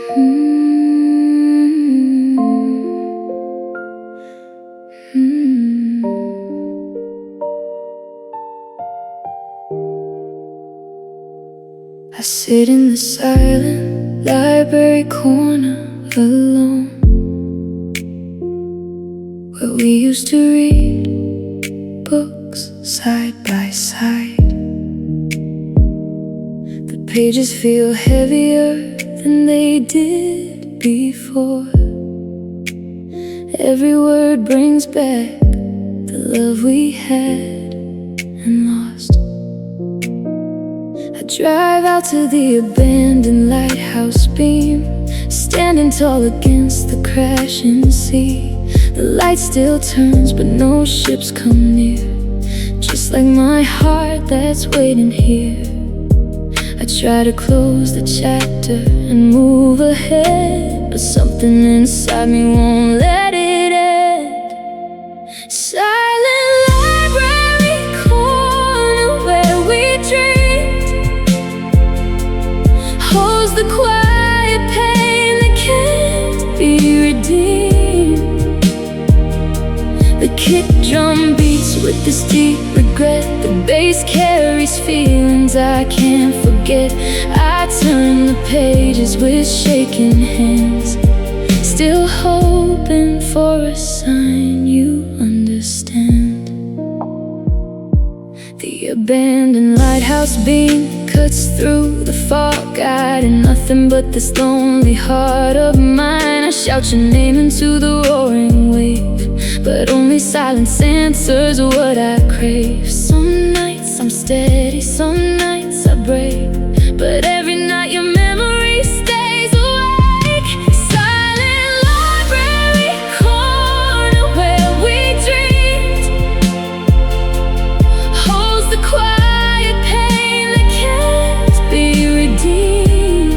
I sit in the silent library corner alone, where we used to read books side by side. The pages feel heavier than they did before. Every word brings back the love we had and lost. I drive out to the abandoned lighthouse beam, standing tall against the crashing sea. The light still turns, but no ships come near, just like my heart that's waiting here. I try to close the chapter and move ahead, but something inside me won't let it end. Silent library corner where we dreamed holds the quiet pain that can't be redeemed. The kick drum beats with this deep regret. The bass carries feelings I can't forget. I turn the pages with shaking hands, still hoping for a sign you understand. The abandoned lighthouse beam cuts through the fog, guiding nothing but this lonely heart of mine. I shout your name into the roaring wave, but only silence answers what I crave. Some nights I'm steady, some nights I break, but every night your memory stays awake. Silent library corner where we dreamed holds the quiet pain that can't be redeemed.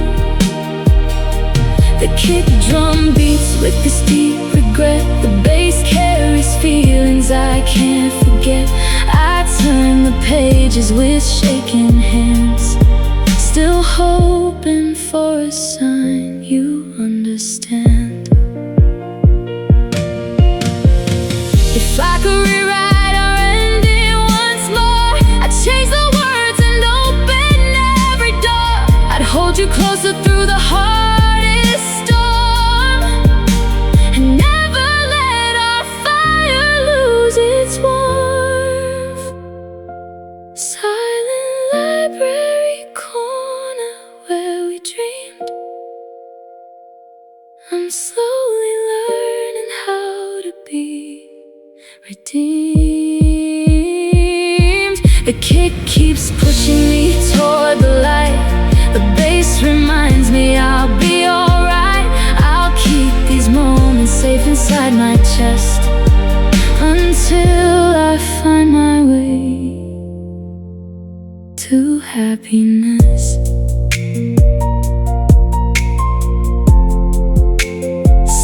The kick drum beats with this deep regret. The bass carries feelings I can't forget. I turn the pages with shaking hands, still hoping for a sign you understand. If I could rewrite our ending once more, I'd change the words and open every door. I'd hold you closer through the hardest storm, and never let our fire lose its warmth. Silent library corner where we dreamed, I'm slowly learning how to be redeemed. The kick keeps pushing me toward the light. The bass reminds me I'll be alright. I'll keep these moments safe inside my chest until I find my way to happiness.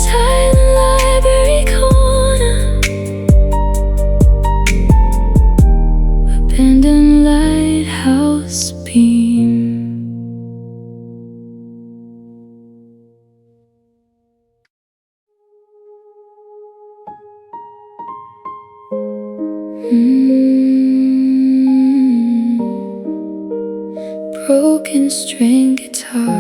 Silent library corner, abandoned lighthouse beam. Broken string guitar,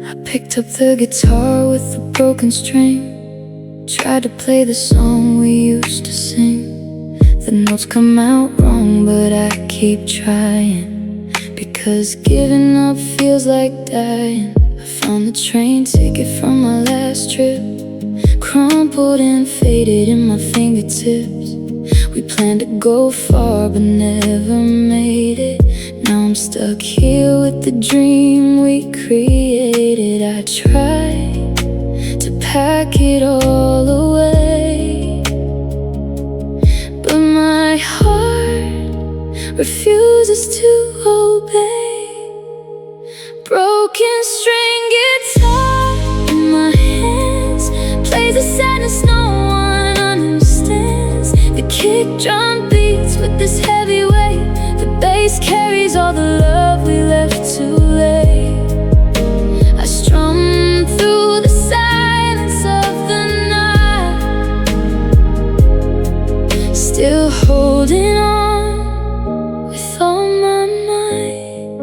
I picked up the guitar with the broken string, tried to play the song we used to sing. The notes come out wrong, but I keep trying, because giving up feels like dying. I found the train ticket from my last trip, crumpled and faded in my fingertips. We planned to go far but never made it. Now I'm stuck here with the dream we created. I tried to pack it all away, but my heart refuses to obey. Broken string guitar in my hands plays a sadness no one understands. The kick drum beats with this heavy weight. The bass carries holding on with all my might.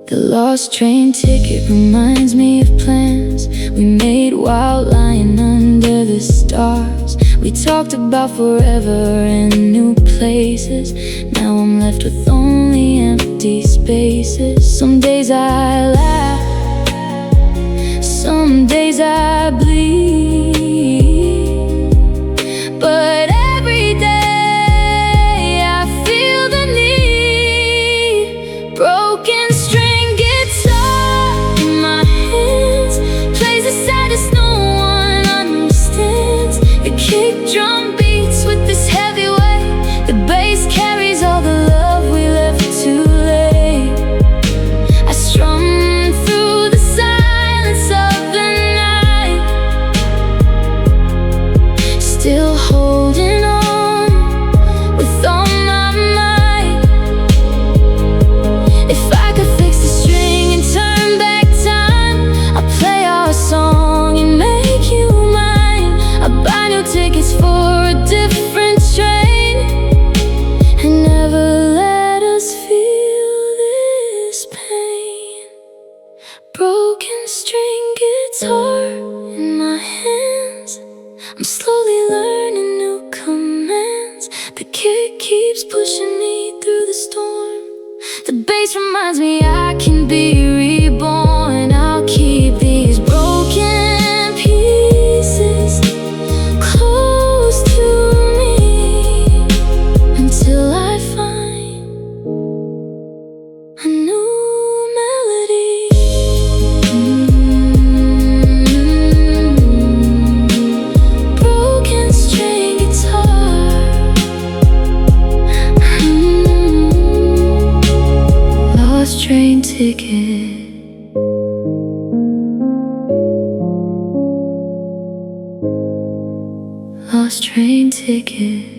The lost train ticket reminds me of plans we made while lying under the stars. We talked about forever and new places. Now I'm left with only empty spaces. Some days I laugh, some days I bleed, but every day I feel the need. Broken string guitar in my hands plays the saddest no one understands. The kick drum beats with this heavy weight. The bass carries all the love we left too late. I strum through the silence of the night, still holding on with all my might. If I could fix the string and turn back time, I'd play our song and make you mine. I'd buy new tickets for a different train and never let us feel this pain. Broken string guitar in my hands, I'm slowly learning new commands. The kick keeps pushing me through the storm. The bass reminds me I can be reborn. I'll keep these broken pieces close to me until I find a new melody. Broken string guitar. Lost train ticket. Lost train ticket.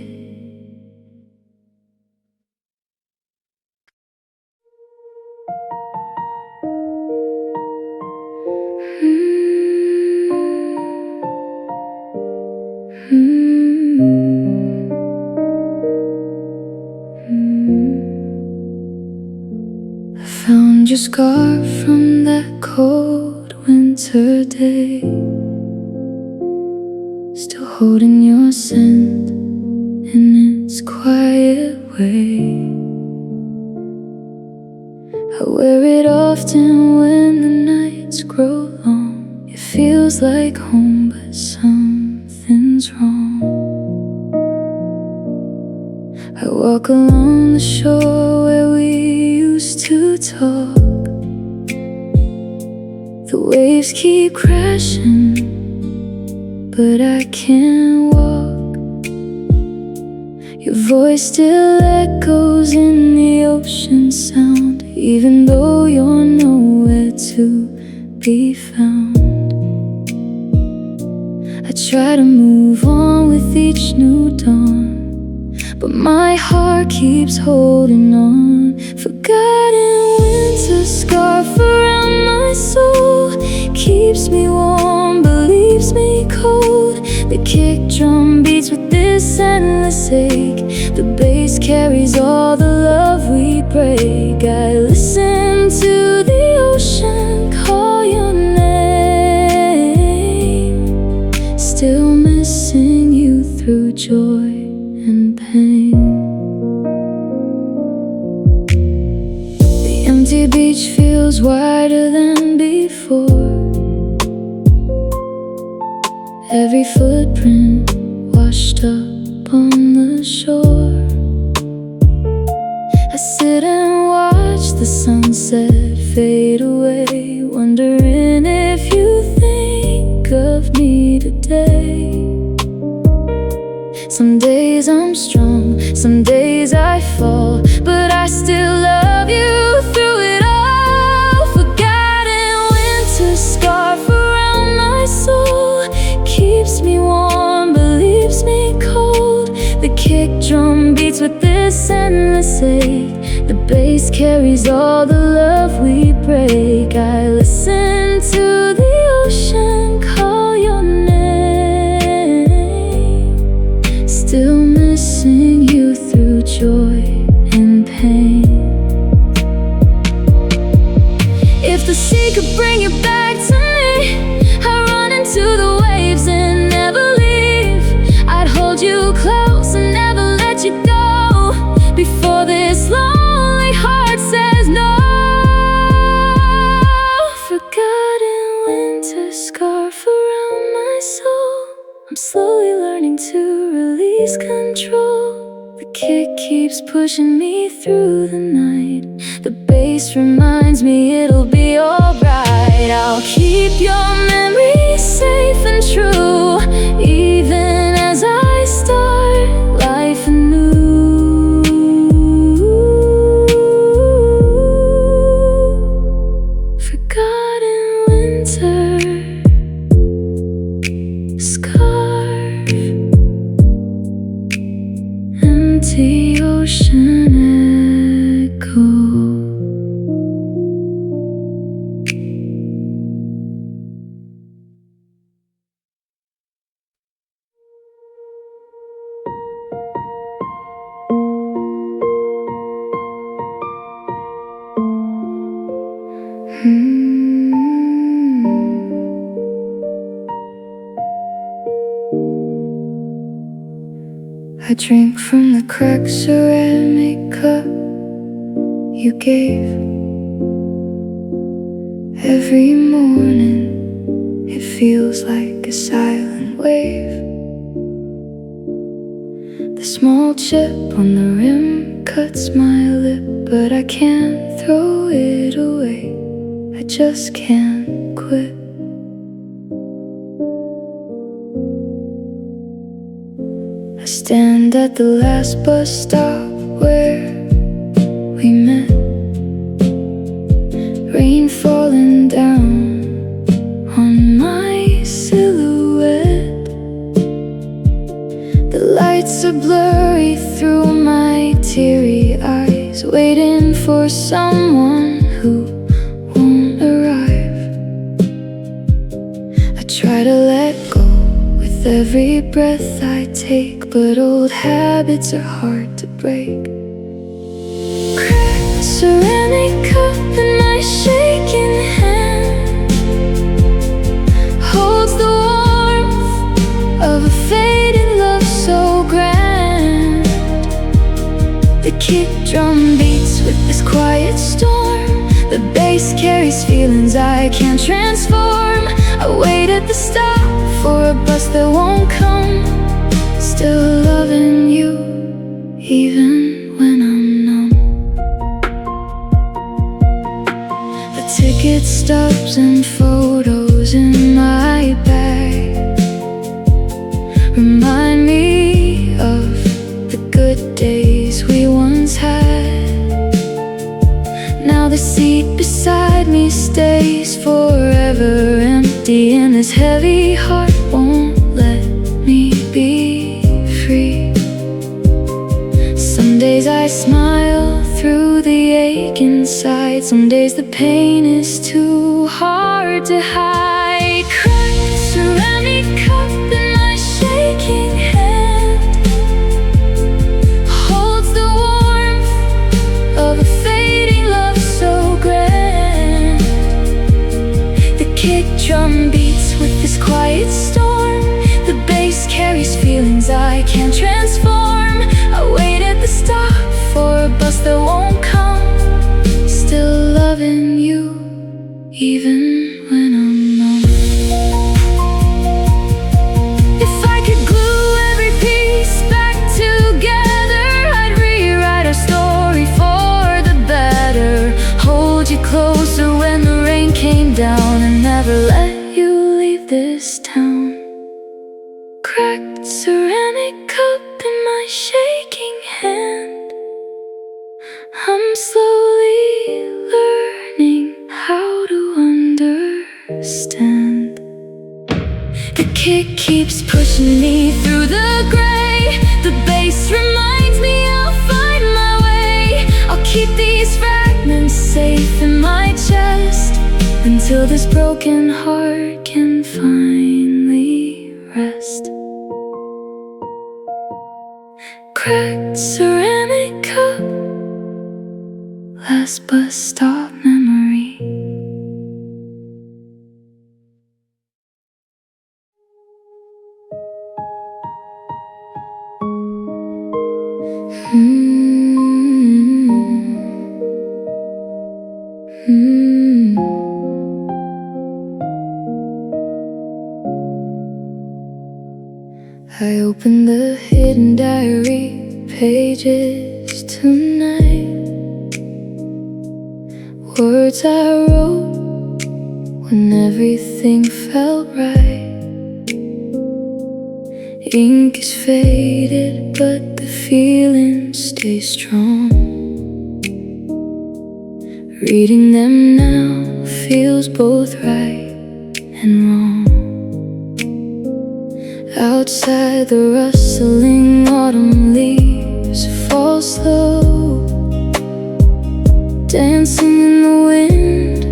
I found your scarf from that cold winter day, still holding your scent in its quiet way. I wear it often when the nights grow long. It feels like home, but something's wrong. I walk along the shore where we used to talk. The waves keep crashing, but I can't walk. Your voice still echoes in the ocean sound, even though you're nowhere to be found. I try to move on with each new dawn, but my heart keeps holding on. Forgotten winter scarf around my soul keeps me warm but leaves me cold. The kick drum beats with this endless ache. The bass carries all the love we break. I listen to the ocean call your name, still missing you through joy and pain. The empty beach feels wider than before. Every footprint washed up on the shore. I sit and watch the sunset fade away, wondering if you think of me today. Some days I'm strong, some days I fall, but I still love you through it all. Forgotten winter scarf around my soul keeps me warm but leaves me cold. The kick drum beats with this endless ache. The bass carries all the love we break. I listen to the ocean call your name, still missing learning to release control. The kick keeps pushing me through the night. The bass reminds me it'll be alright. I'll keep your memories safe and true, even as I start life anew. Forgotten winter scarf, empty ocean echo. I drink from the cracked ceramic cup you gave. Every morning it feels like a silent wave. The small chip on the rim cuts my lip, but I can't throw it away. I just can't quit. I stand at the last bus stop where we met. Rain falling down on my silhouette. The lights are blurry through my teary eyes, waiting for someone who won't arrive. I try to let go with every breath I take, but old habits are hard to break. Cracked ceramic cup in my shaking hand holds the warmth of a faded love so grand. The kick drum beats with this quiet storm. The bass carries feelings I can't transform. I wait at the stop for a bus that won't come. Still loving you, even when I'm numb. The ticket stubs and photos in my bag remind me of the good days we once had. Now the seat beside me stays forever empty, and this heavy heart won't let me be free. Some days I smile through the ache inside. Some days the pain is too hard to hide. Cracked ceramic cup in my shaking hand holds the warmth of a fading love so grand. The kick drum beats with this quiet storm. The bass carries feelings I can't transform. I wait at the stop for a bus that won't come. Still loving you, even when I'm numb. If I could glue every piece back together, I'd rewrite our story for the better. Hold you closer when the rain came down, and never let you leave this town. Cracked ceramic cup in my shaking hand, I'm slowly learning how to understand. The kick keeps pushing me through the gray. The bass reminds me I'll find my way. I'll keep these fragments safe in my chest until this broken heart can finally rest. Cracked ceramic cup, last bus stop memory. I opened the hidden diary pages tonight. Words I wrote when everything felt right. Ink is faded, but the feeling stays strong. Reading them now feels both right and wrong. Outside, the rustling autumn leaves fall slow, dancing in the wind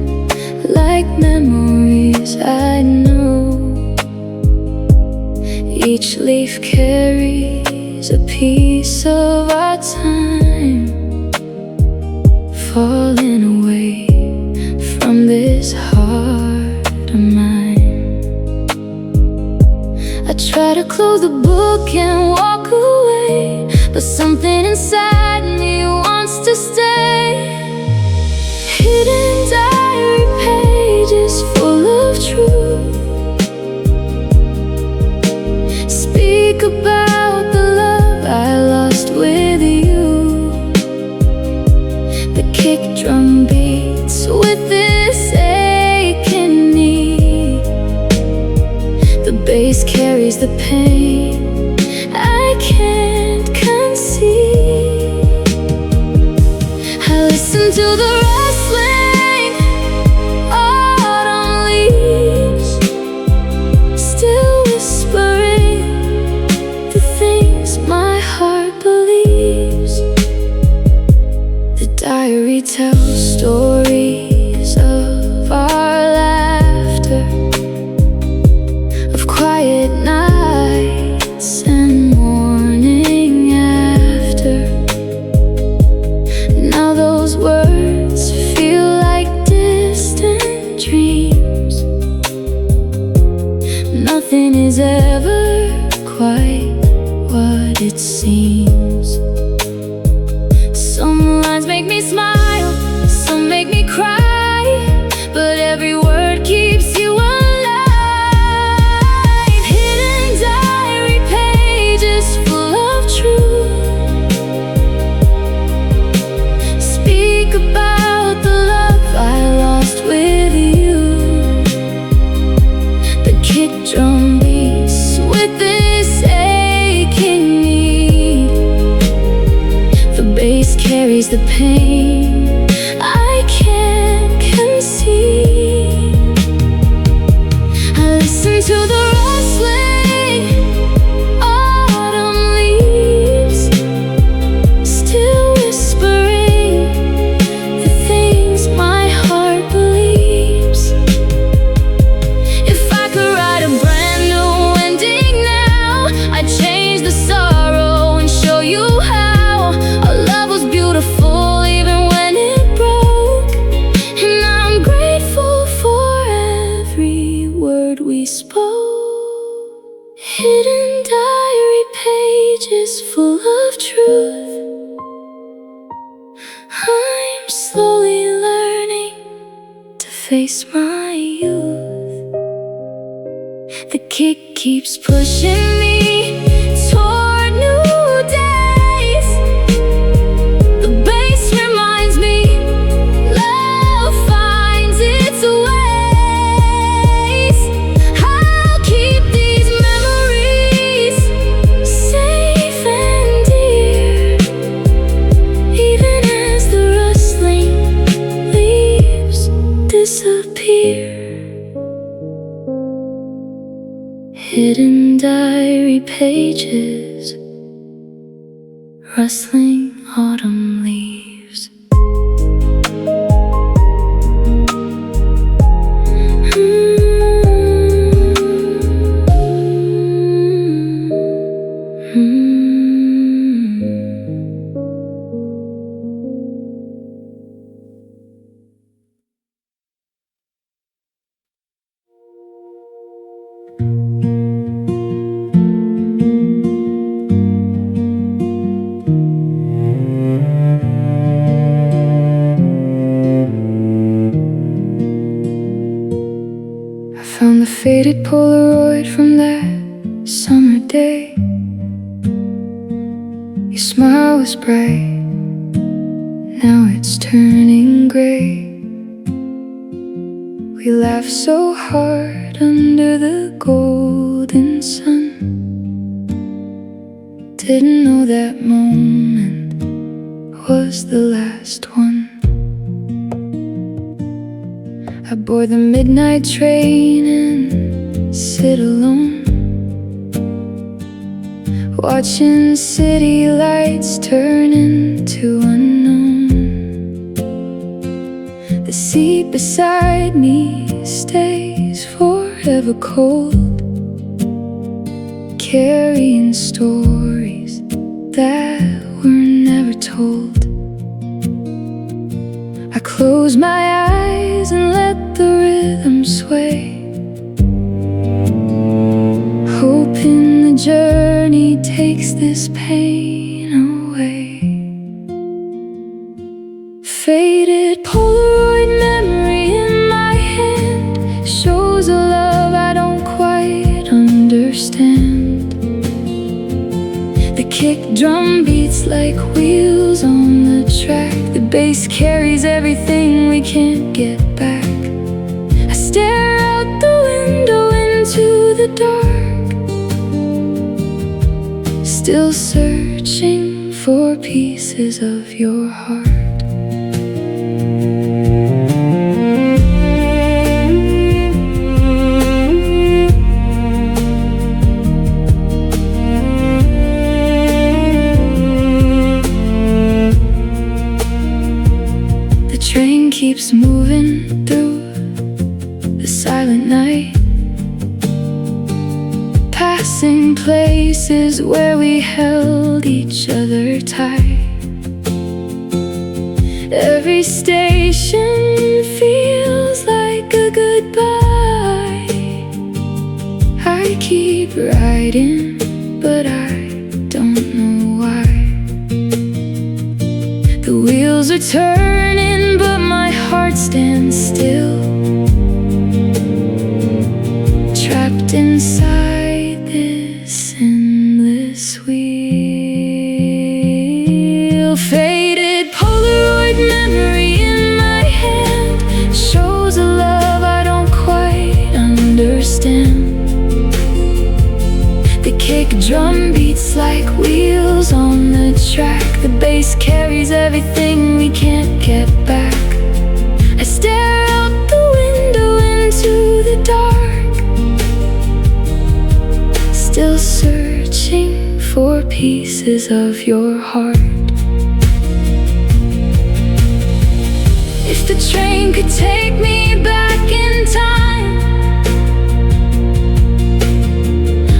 like memories I know. Each leaf carries a piece of our time, falling away from this heart of mine. I try to close the book and walk away, but something inside me wants to stay. Hidden diary pages full of truth speak about the love I lost with you. The kick drum beats with this aching knee. The bass carries the pain I can't conceive. I listen to the rustling autumn leaves, still whispering the things my heart believes. The diary tells stories of our laughter, of quiet nights and morning after. Now those words feel like distant dreams. Nothing is ever quite what it seems. Some lines make me smile, some make me cry, but every word keeps you alive. Hidden diary pages full of truth speak about the love I lost with you. The kick drum beats with this aching knee. The bass carries the pain I can't conceive. I listen to the rustling autumn leaves, still whispering the things my heart believes. If I could write a brand new ending now, I'd change the sorrow and show you how our love was beautiful even when it broke. And I'm grateful for every word we spoke. Hidden diary pages full of truth. I'm slowly learning to face my youth. The kick keeps pushing me toward new days. The bass reminds me love finds its ways. I'll keep these memories safe and dear, even as the rustling leaves disappear. Hidden diary pages, rustling autumn leaves. Found the faded Polaroid from that summer day. was bright, now it's turning gray. We laughed so hard under the golden sun. Didn't know that moment was the last one. I board the midnight train and sit alone, watching city lights turn into unknown. The seat beside me stays forever cold, carrying stories that were never told. I close my eyes and let the rhythm sway, hoping the journey takes this pain away. Faded Polaroid memory in my hand shows a love I don't quite understand. The kick drum beats like wheels on the track. The bass carries everything we can't get back. I stare out the window into the dark, still searching for pieces of your heart. The train keeps moving through the silent night, passing places where we held each other tight. Every station feels like a goodbye. I keep riding, but I don't know why. The wheels are turning, but my heart stands still, trapped inside this endless wheel. Faded Polaroid memory in my hand shows a love I don't quite understand. The kick drum beats like wheels on the track. The bass carries everything we can't get back. I stare out the window into the dark, still searching for pieces of your heart. If the train could take me back in time,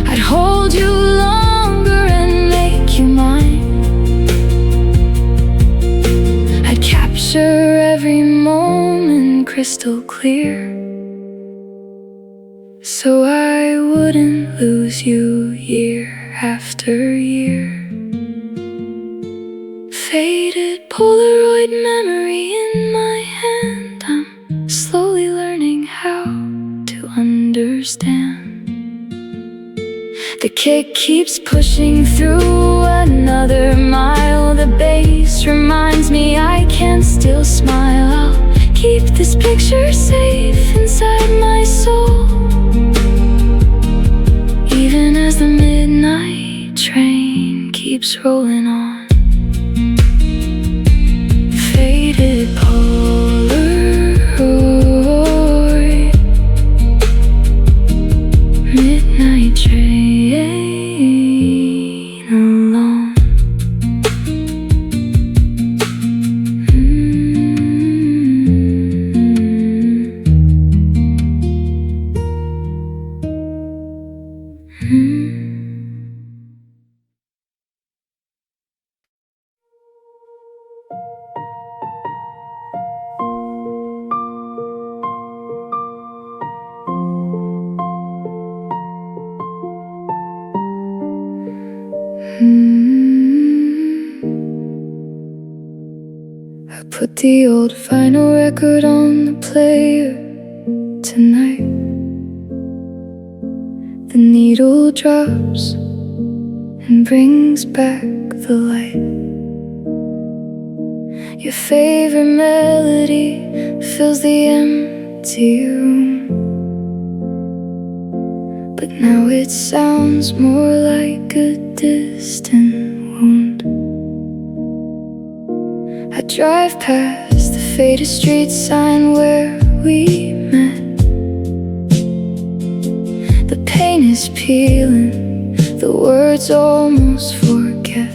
I'd hold you longer and make you mine. I'd capture every moment crystal clear, so I wouldn't lose you year after year. Faded Polaroid memory in my hand, I'm slowly learning how to understand. The kick keeps pushing through another mile. The bass reminds me I can still smile. I'll keep this picture safe inside my soul, even as the midnight train keeps rolling on. Faded Polaroid, midnight train alone. I put the old vinyl record on the player tonight. The needle drops and brings back the light. Your favorite melody fills the empty room, but now it sounds more like a distant wound. I drive past the faded street sign where we met. The paint is peeling, the words almost forget.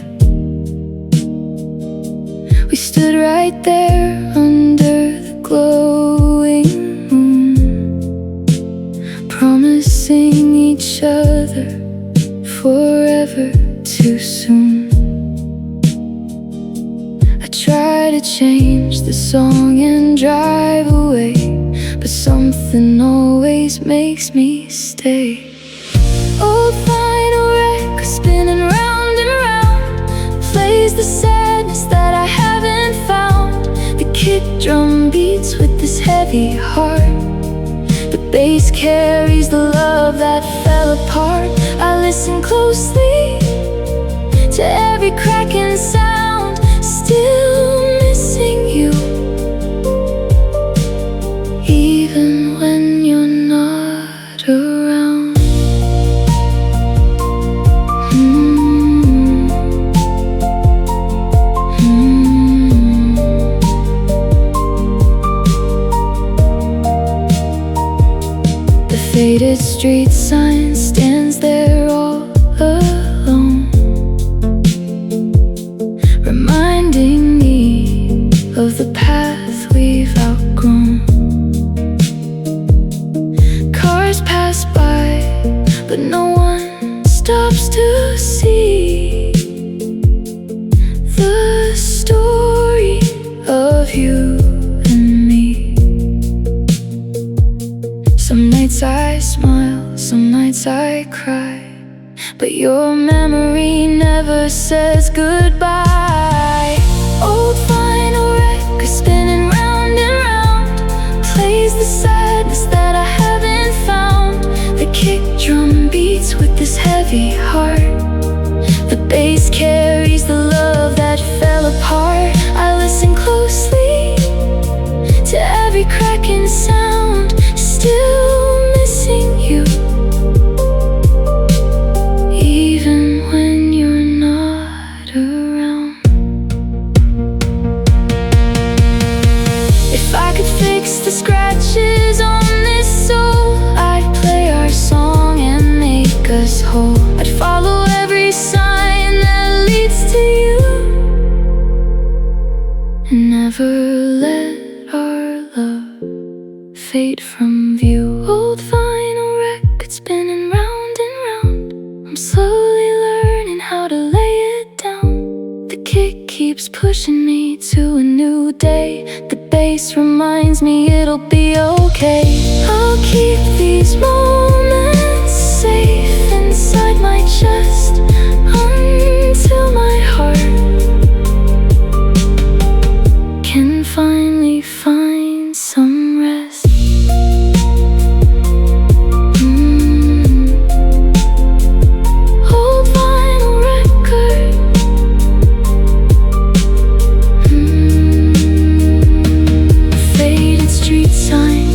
We stood right there under the glowing moon, promising each other forever too soon. I try to change the song and drive away, but something always makes me stay. Old vinyl record spinning round and round plays the sadness that I haven't found. The kick drum beats with this heavy heart, the bass carries the love that fell apart. I listen closely to every cracking sound, still missing you, even when you're not around. The faded street sign stands there all alone, reminding me of the path we've outgrown. Cars pass by, but no one stops to see the story of you and me. Some nights I smile, some nights I cry, but your memory never says goodbye. Old vinyl record spinning round and round plays the sadness that I haven't found. The kick drum beats with this heavy heart, the bass carries the love that fell apart. I listen closely to every cracking sound, still missing you, even when you're not around. If I could fix the scratches on this soul, I'd play our song and make us whole. I'd follow every sign that leads to you, and never let our love fade from view. Old vinyl record spinning round and round, I'm slowly learning how to lay it down. The kick keeps pushing me to a new day, the bass reminds me it'll be okay. I'll keep these moments safe inside my chest until my heart can finally find some rest. Old vinyl record, faded street sign.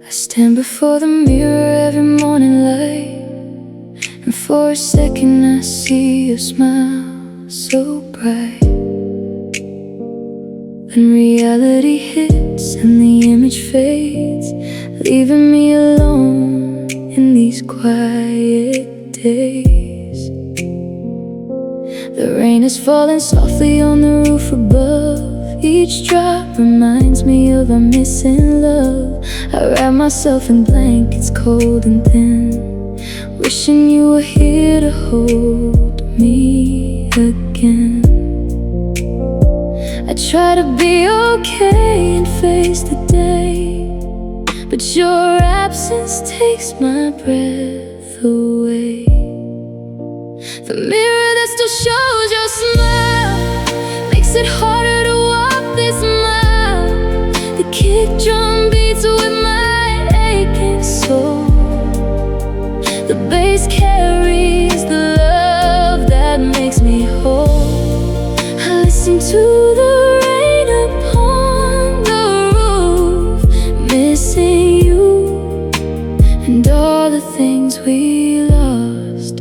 I stand before the mirror every morning light, and for a second I see your smile so bright. Then reality hits and the image fades, leaving me alone in these quiet days. The rain is falling softly on the roof above. Each drop reminds me of our missing love. I wrap myself in blankets cold and thin, wishing you were here to hold me again. I try to be okay and face the day, but your absence takes my breath away. The mirror that still shows your smile makes it harder to walk this mile. The kick drum beats with my aching soul. The bass carries the love that makes me whole. I listen to the rain upon the roof, missing you and all the things we lost.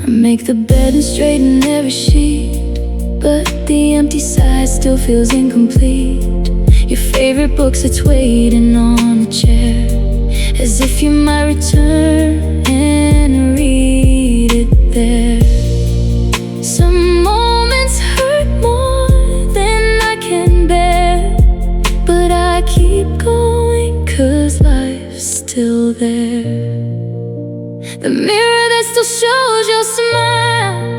I make the bed and straighten every sheet, but the empty side still feels incomplete. Your favorite book sits waiting on a chair, as if you might return and read it there. Some moments hurt more than I can bear, but I keep going 'cause life's still there. The mirror that still shows your smile.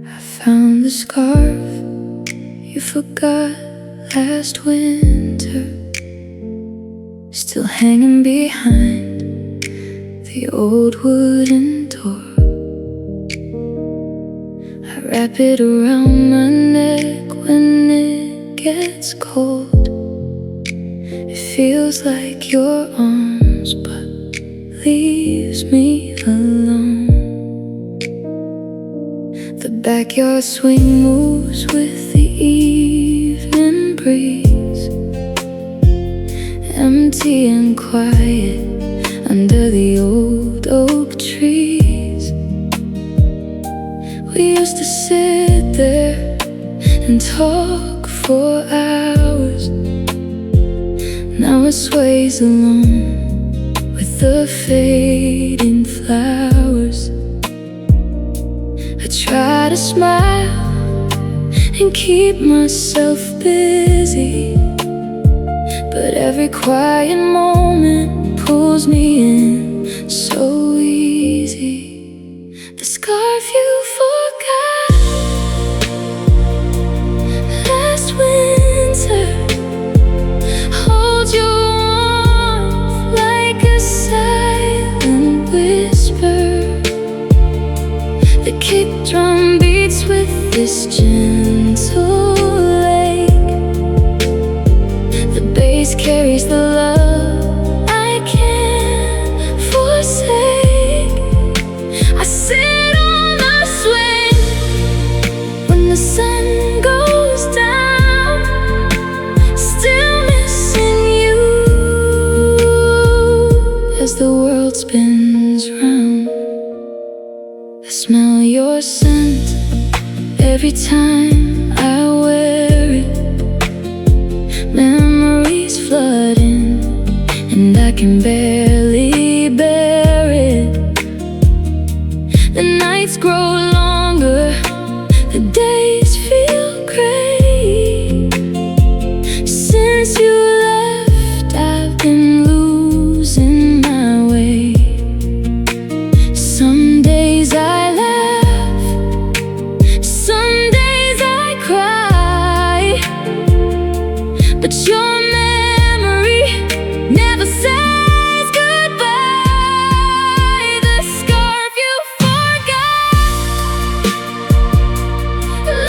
I found the scarf you forgot last winter, still hanging behind the old wooden door. I wrap it around my neck when it gets cold. It feels like your arms, but leaves me alone. The backyard swing moves with the evening breeze, empty and quiet under the old oak trees. We used to sit there and talk for hours. Now it sways alone with the fading flowers. I try to smile and keep myself busy, but every quiet moment pulls me in so easy. The scarf you forgot last winter holds your warmth like a silent whisper. The kick drum beats with this gentle ache. The bass carries the love I can't forsake. I sit on the swing when the sun goes down, still missing you as the world spins round. I smell your scent every time I wear it. Memories flood in, and I can barely bear it. The nights grow longer, the days feel gray. Since you left, I've been losing my way. Some days I laugh, some days I cry, but your memory never says goodbye. The scarf you forgot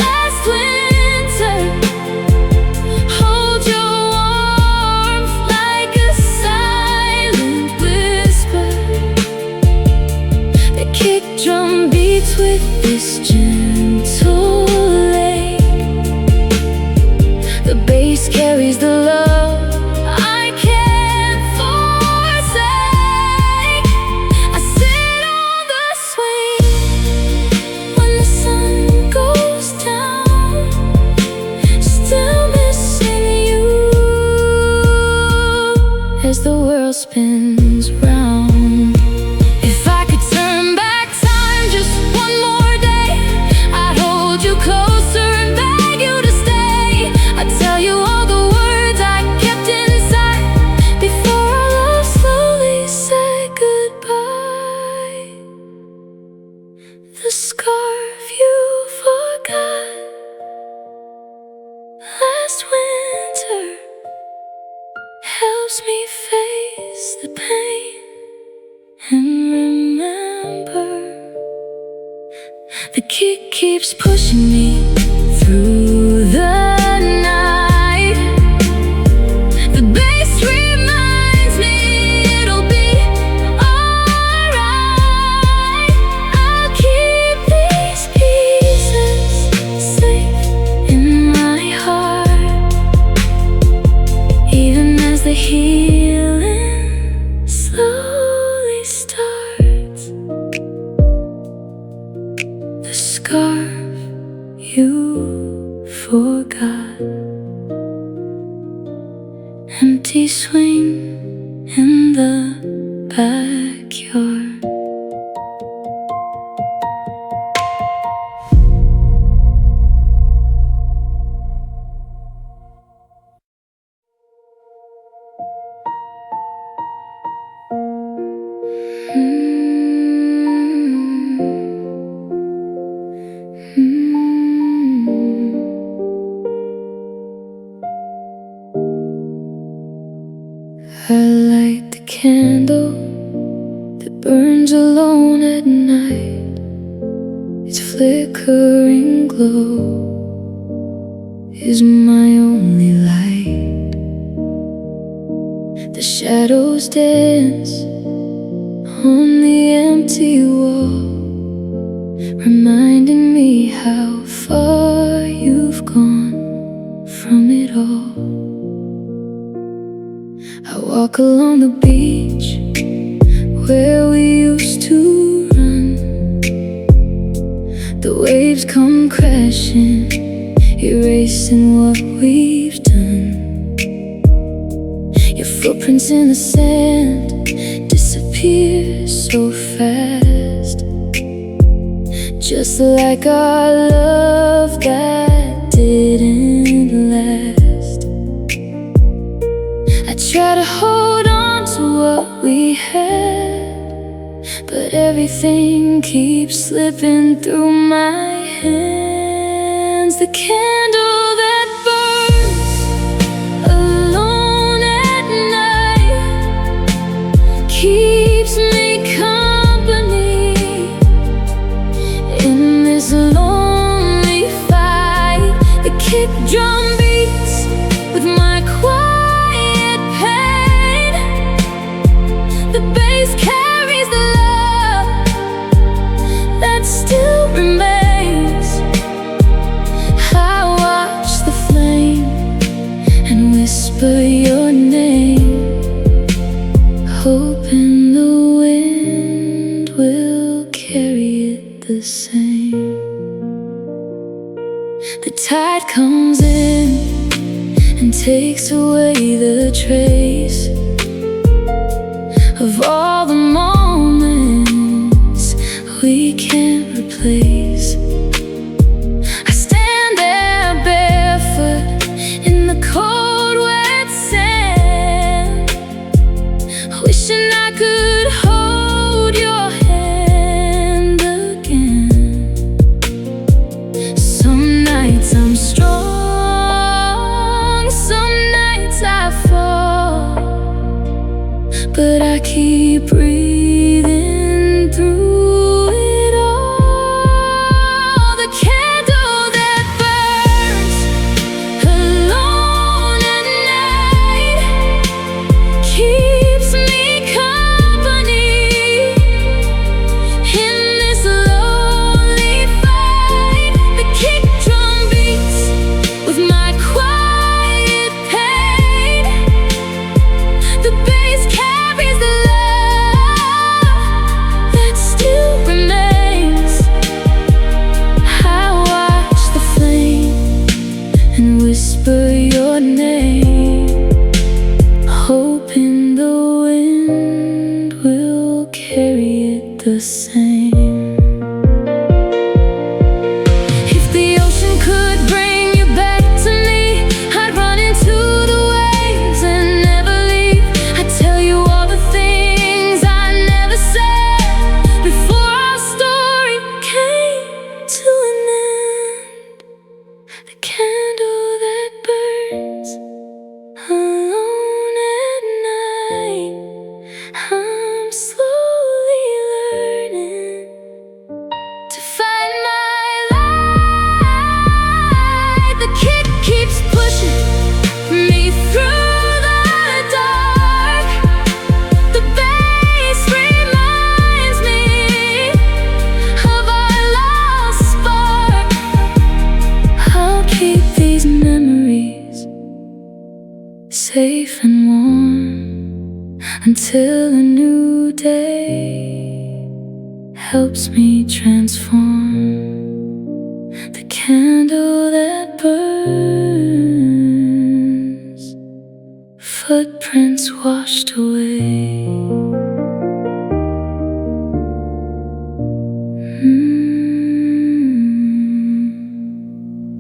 last winter holds your warmth like a silent whisper. The kick drum beats with this as the world spins round. If I could turn back time just one more day, I'd hold you closer and beg you to stay. I'd tell you all the words I kept inside before our love slowly said goodbye. The scarf you forgot last winter helps me face the pain and remember the kick keeps pushing me through the night. The bass reminds me it'll be alright. I'll keep these pieces safe in my heart, even as the healing slowly starts. The scarf you forgot, empty swing in the backyard. I light the candle that burns alone at night. Its flickering glow is my only light. The shadows dance on the empty wall, reminding me how far you've gone from it all. I walk along the beach where we used to run. The waves come crashing, erasing what we've done. Your footprints in the sand disappear so fast, just like our love that didn't last. I try to hold on to what we had, but everything keeps slipping through my hands. The candle that burns alone at night keeps me company in this lonely fight. The kick drum beats with my quiet pain. The bass carries the love that still remains. I watch the flame and whisper your name, hoping the wind will carry it the same. The tide comes in and takes away the trace of all the moments we can't replace. I stand there barefoot in the cold wet sand, wishing I could hold your hand again. Some nights I'm strong, some nights I fall, but I keep breathing through it all. The candle that burns alone at night keeps me company in this lonely fight. The kick drum beats with my quiet pain. The bass carries the love the same. If the ocean could bring you back to me, I'd run into the waves and never leave. I'd tell you all the things I never said before our story came to an end. The candle that burns alone at night, I'm slowly learning to find my light. The kick keeps pushing me through the dark. The bass reminds me of our lost spark. I'll keep these memories safe and warm until a new day helps me transform. The candle that burns, footprints washed away.